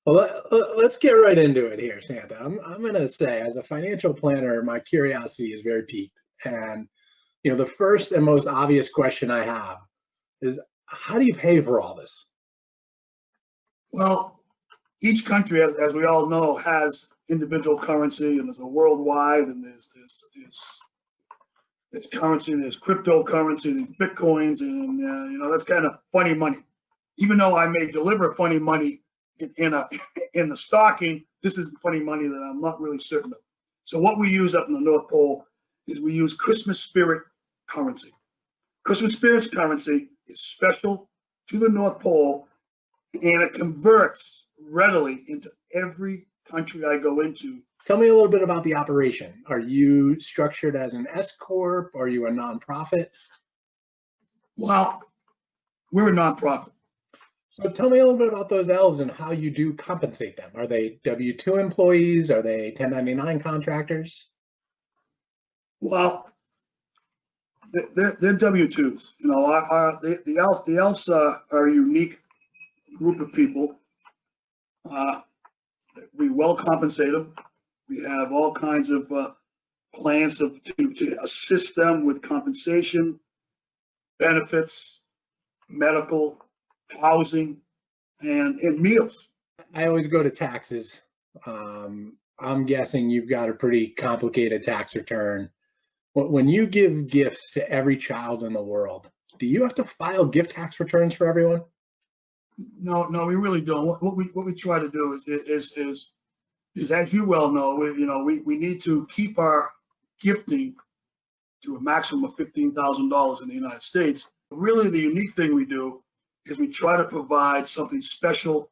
Well, let's get right into it here, Santa. I'm going to say, as a financial planner, my curiosity is very piqued. And, the first and most obvious question I have is, how do you pay for all this? Well, each country, as we all know, has individual currency, and there's a worldwide, and there's currency, there's cryptocurrency, there's bitcoins, and that's kind of funny money. Even though I may deliver funny money in in the stocking, this is funny money that I'm not really certain of. So what we use up in the North Pole is we use Christmas spirit currency. Christmas spirit currency is special to the North Pole, and it converts readily into every country I go into. Tell me a little bit about the operation. Are you structured as an S corp? Are you a nonprofit? Well, we're a nonprofit. So tell me a little bit about those elves and how you do compensate them. Are they W-2 employees? Are they 1099 contractors? Well, they're W-2s. The elves are a unique group of people. We well compensate them. We have all kinds of plans to assist them with compensation, benefits, medical, housing, and meals. I always go to taxes. I'm guessing you've got a pretty complicated tax return. When you give gifts to every child in the world, do you have to file gift tax returns for everyone? No, we really don't. What we try to do is as you well know, we need to keep our gifting to a maximum of $15,000 in the United States. Really, the unique thing we do is we try to provide something special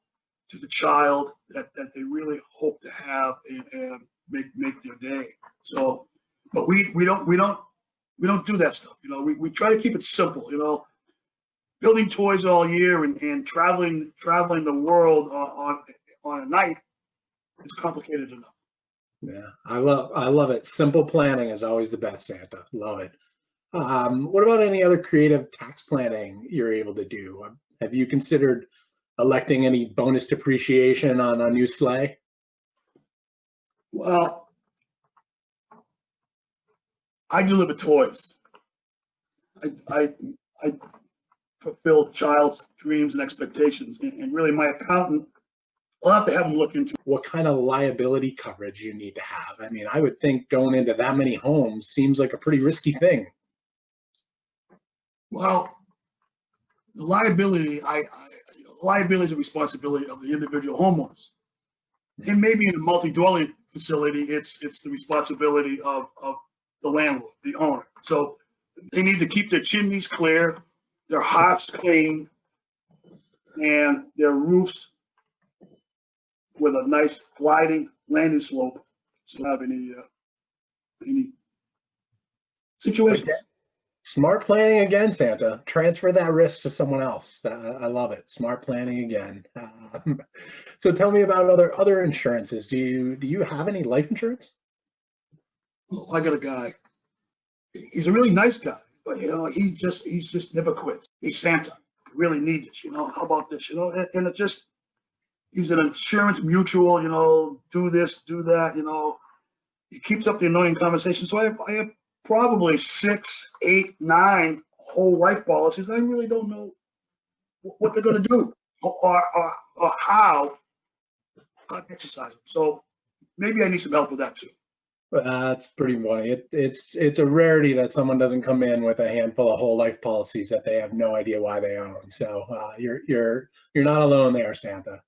to the child that they really hope to have and make their day. So, but we don't do that stuff. We try to keep it simple. Building toys all year and traveling the world on a night is complicated enough. Yeah, I love it. Simple planning is always the best, Santa. Love it. What about any other creative tax planning you're able to do? Have you considered electing any bonus depreciation on a new sleigh? Well, I deliver toys. I fulfill child's dreams and expectations, and really my accountant, I'll have to have him look into what kind of liability coverage you need to have. I mean, I would think going into that many homes seems like a pretty risky thing. Well, the liability, liability is a responsibility of the individual homeowners. And maybe in a multi-dwelling facility, it's the responsibility of the landlord, the owner. So they need to keep their chimneys clear, their hearths clean, and their roofs with a nice gliding landing slope, so have any situations. Okay. Smart planning again, Santa. Transfer that risk to someone else. I love it. Smart planning again. So tell me about other insurances. Do you have any life insurance? Well, I got a guy. He's a really nice guy, but he's just never quits. He's Santa. I really need this. How about this? And it just. He's an insurance mutual, do this, do that, He keeps up the annoying conversation. So I have probably 6, 8, 9 whole life policies. I really don't know what they're going to do or how to exercise them. So maybe I need some help with that too. That's pretty funny. It's a rarity that someone doesn't come in with a handful of whole life policies that they have no idea why they own. So you're not alone there, Santa.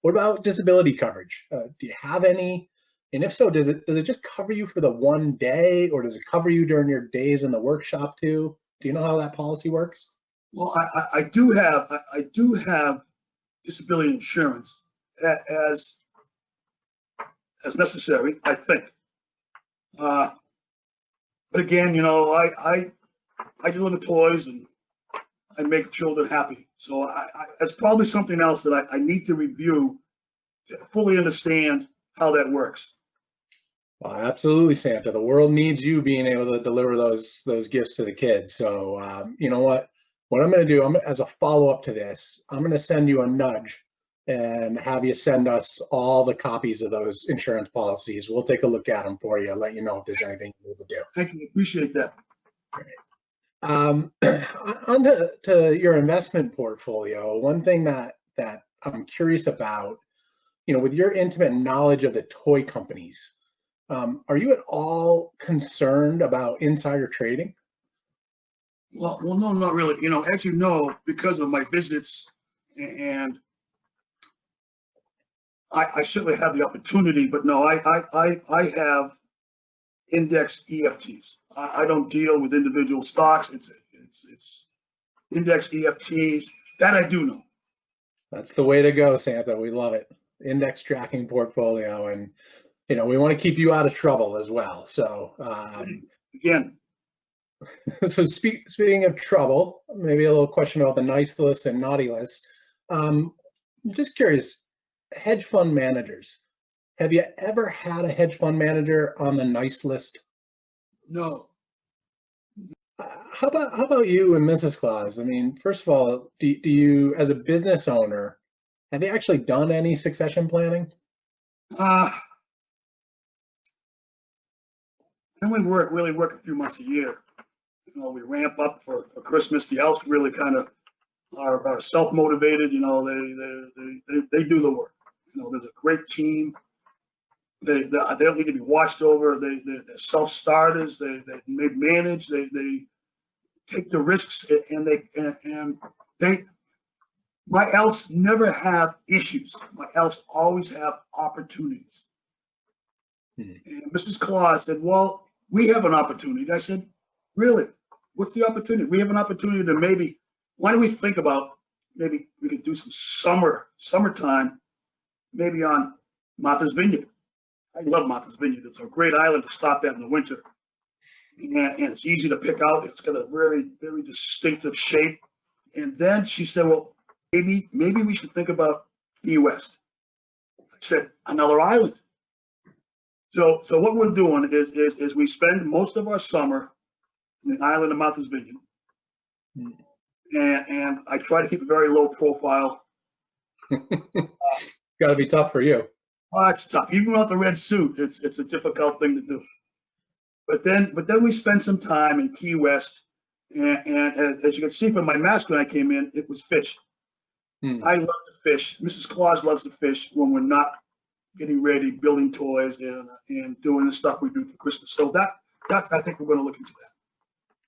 What about disability coverage? Do you have any? And if so, does it just cover you for the one day, or does it cover you during your days in the workshop too? Do you know how that policy works? Well, I do have disability insurance as necessary, I think. But again, I deliver toys and I make children happy. So it's probably something else that I need to review to fully understand how that works. Well, absolutely, Santa. The world needs you being able to deliver those gifts to the kids. So you know what? What I'm going to do, as a follow-up to this, I'm going to send you a nudge and have you send us all the copies of those insurance policies. We'll take a look at them for you, let you know if there's anything you need to do. Thank you. Appreciate that. On to your investment portfolio, one thing that I'm curious about, with your intimate knowledge of the toy companies, are you at all concerned about insider trading? Well, no, not really. Actually, no, because of my visits, and I certainly have the opportunity, but no, I have index EFTs. I don't deal with individual stocks. It's index EFTs. That I do know. That's the way to go, Santa. We love it. Index tracking portfolio, and we want to keep you out of trouble as well. So again. So speaking of trouble, maybe a little question about the nice list and naughty list. I'm just curious, hedge fund managers. Have you ever had a hedge fund manager on the nice list? No. How about you and Mrs. Claus? I mean, first of all, do you, as a business owner, have you actually done any succession planning? I only really work a few months a year. We ramp up for Christmas. The elves really kind of are self-motivated. They do the work. There's a great team. They don't need to be watched over. They're self-starters. They manage. They take the risks, and my elves never have issues. My elves always have opportunities. And Mrs. Claus said, "Well, we have an opportunity." I said, "Really? What's the opportunity?" "We have an opportunity to why don't we think about maybe we could do some summertime, maybe on Martha's Vineyard." I love Martha's Vineyard. It's a great island to stop at in the winter. And it's easy to pick out. It's got a very, very distinctive shape. And then she said, "Well, maybe we should think about Key West." I said, "Another island." So what we're doing is we spend most of our summer in the island of Martha's Vineyard. And I try to keep a very low profile. Got to be tough for you. Oh, it's tough. Even without the red suit, it's a difficult thing to do. But then we spend some time in Key West, and as you can see from my mask when I came in, it was fish. I love to fish. Mrs. Claus loves to fish when we're not getting ready, building toys, and doing the stuff we do for Christmas. So that I think we're going to look into that.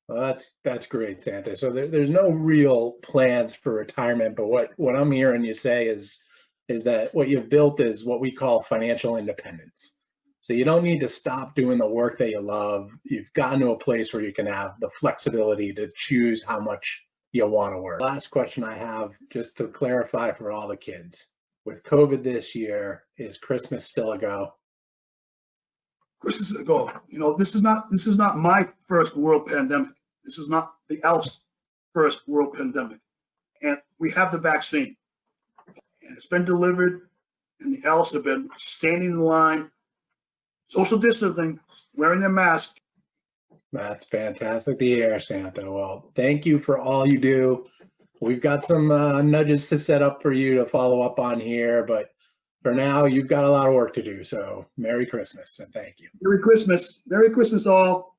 Well, that's great, Santa. So there's no real plans for retirement, but what I'm hearing you say is that what you've built is what we call financial independence. So you don't need to stop doing the work that you love. You've gotten to a place where you can have the flexibility to choose how much you want to work. Last question I have, just to clarify for all the kids. With COVID this year, is Christmas still a go? Christmas is a go. This is not my first world pandemic. This is not the elf's first world pandemic. And we have the vaccine. And it's been delivered, and the elves have been standing in line, social distancing, wearing their mask. That's fantastic to hear, Santa. Well, thank you for all you do. We've got some nudges to set up for you to follow up on here, but for now, you've got a lot of work to do. So Merry Christmas and thank you. Merry Christmas. Merry Christmas all.